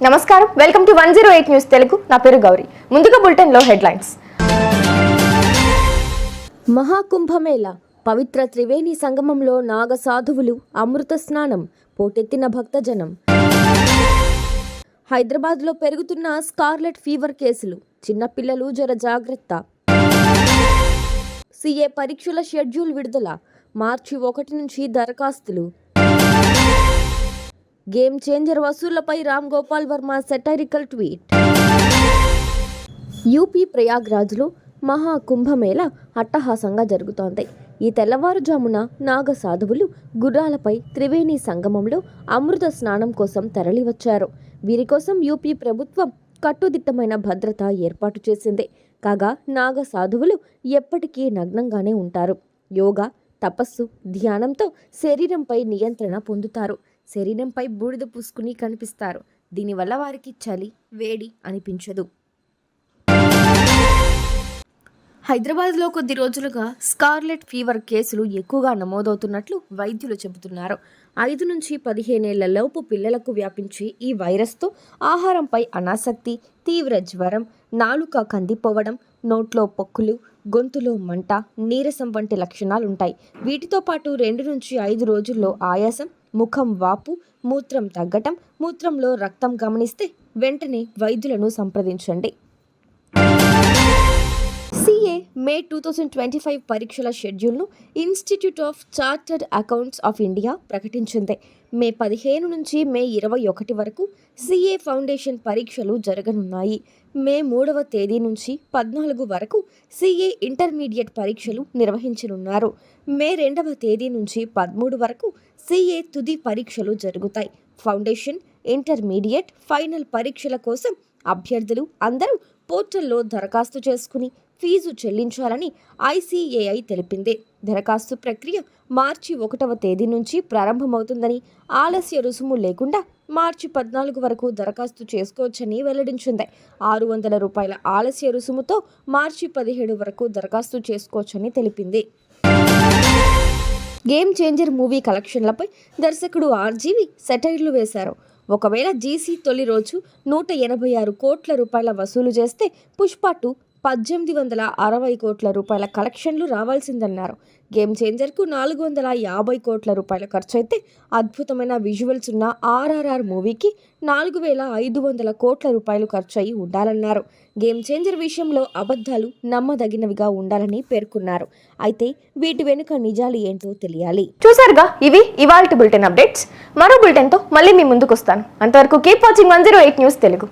నమస్కారం, welcome to 108 news Telugu. నా పేరు గౌరీ. ముందుగా బులెటిన్ లో హెడ్లైన్స్. మహాకుంభమేళ పవిత్ర త్రివేణి సంగమంలో నాగ సాధువులు అమృత స్నానం, పోటెత్తిన భక్తజనం. హైదరాబాద్లో పెరుగుతున్న స్కార్లెట్ ఫీవర్ కేసులు, చిన్నపిల్లలు జర జాగ్రత్త. సీఏ పరీక్షల షెడ్యూల్ విడుదల, మార్చి 1 నుంచి దరఖాస్తులు. గేమ్ చేంజర్ వసూళ్లపై Ram Gopal Varma satirical tweet. UP ప్రయాగ్రాజ్లో మహాకుంభమేళ అట్టహాసంగా జరుగుతోంది. ఈ తెల్లవారుజామున నాగ సాధువులు గుర్రాలపై త్రివేణి సంగమంలో అమృత స్నానం కోసం తరలివచ్చారు. వీరి కోసం యూపీ ప్రభుత్వం కట్టుదిట్టమైన భద్రత ఏర్పాటు చేసింది. కాగా నాగ సాధువులు ఎప్పటికీ నగ్నంగానే ఉంటారు. యోగా, తపస్సు, ధ్యానంతో శరీరంపై నియంత్రణ పొందుతారు. శరీరంపై బూడిద పూసుకుని కనిపిస్తారు. దీనివల్ల వారికి చలి, వేడి అనిపించదు. హైదరాబాద్లో కొద్ది రోజులుగా స్కార్లెట్ ఫీవర్ కేసులు ఎక్కువగా నమోదవుతున్నట్లు వైద్యులు చెబుతున్నారు. 5 నుంచి 15 ఏళ్ల లోపు పిల్లలకు వ్యాపించే ఈ వైరస్తో ఆహారంపై అనాసక్తి, తీవ్ర జ్వరం, నాలుక కందిపోవడం, నోట్లో పొక్కులు, గొంతులో మంట, నీరసం వంటి లక్షణాలుంటాయి. వీటితో పాటు 2 నుంచి 5 రోజుల్లో ఆయాసం, ముఖం వాపు, మూత్రం తగ్గటం, మూత్రంలో రక్తం గమనిస్తే వెంటనే వైద్యులను సంప్రదించండి. సీఏ మే 2025 పరీక్షల షెడ్యూల్ను institute of chartered accounts of India ప్రకటించింది. మే 15 నుంచి మే 21 వరకు సీఏ ఫౌండేషన్ పరీక్షలు జరగనున్నాయి. మే 3వ తేదీ నుంచి 14 వరకు సీఏ ఇంటర్మీడియట్ పరీక్షలు నిర్వహించనున్నారు. మే 2వ తేదీ నుంచి 13 వరకు సీఏ తుది పరీక్షలు జరుగుతాయి. ఫౌండేషన్, ఇంటర్మీడియట్, ఫైనల్ పరీక్షల కోసం అభ్యర్థులు అందరూ పోర్టల్లో దరఖాస్తు చేసుకుని ఫీజు చెల్లించాలని ఐసీఏఐ తెలిపింది. దరఖాస్తు ప్రక్రియ మార్చి 1వ తేదీ నుంచి ప్రారంభమవుతుందని, ఆలస్య రుసుము లేకుండా మార్చి 14 వరకు దరఖాస్తు చేసుకోవచ్చని వెల్లడించింది. ₹600 ఆలస్య రుసుముతో మార్చి 17 వరకు దరఖాస్తు చేసుకోవచ్చని తెలిపింది. గేమ్ చేంజర్ మూవీ కలెక్షన్లపై దర్శకుడు ఆర్జీవి సెటైర్లు వేశారు. ఒకవేళ జీసీ తొలి రోజు ₹186 కోట్ల వసూలు చేస్తే పుష్ప 2 ₹1860 కోట్ల కలెక్షన్లు రావాల్సిందన్నారు. గేమ్ చేంజర్కు ₹450 కోట్ల ఖర్చయితే అద్భుతమైన విజువల్స్ ఉన్న ఆర్ఆర్ఆర్ మూవీకి ₹4500 కోట్ల ఖర్చయి ఉండాలన్నారు. గేమ్ చేంజర్ విషయంలో అబద్ధాలు నమ్మదగినవిగా ఉండాలని పేర్కొన్నారు. అయితే వీటి వెనుక నిజాలు ఏంటో తెలియాలి. చూసారుగా, ఇవి ఇవాల్టి బులెటిన్ అప్డేట్స్. మరో బులెటిన్తో మళ్ళీ మీ ముందుకు వస్తాను. అంతవరకు కీప్ వాచింగ్ 108 న్యూస్ తెలుగు.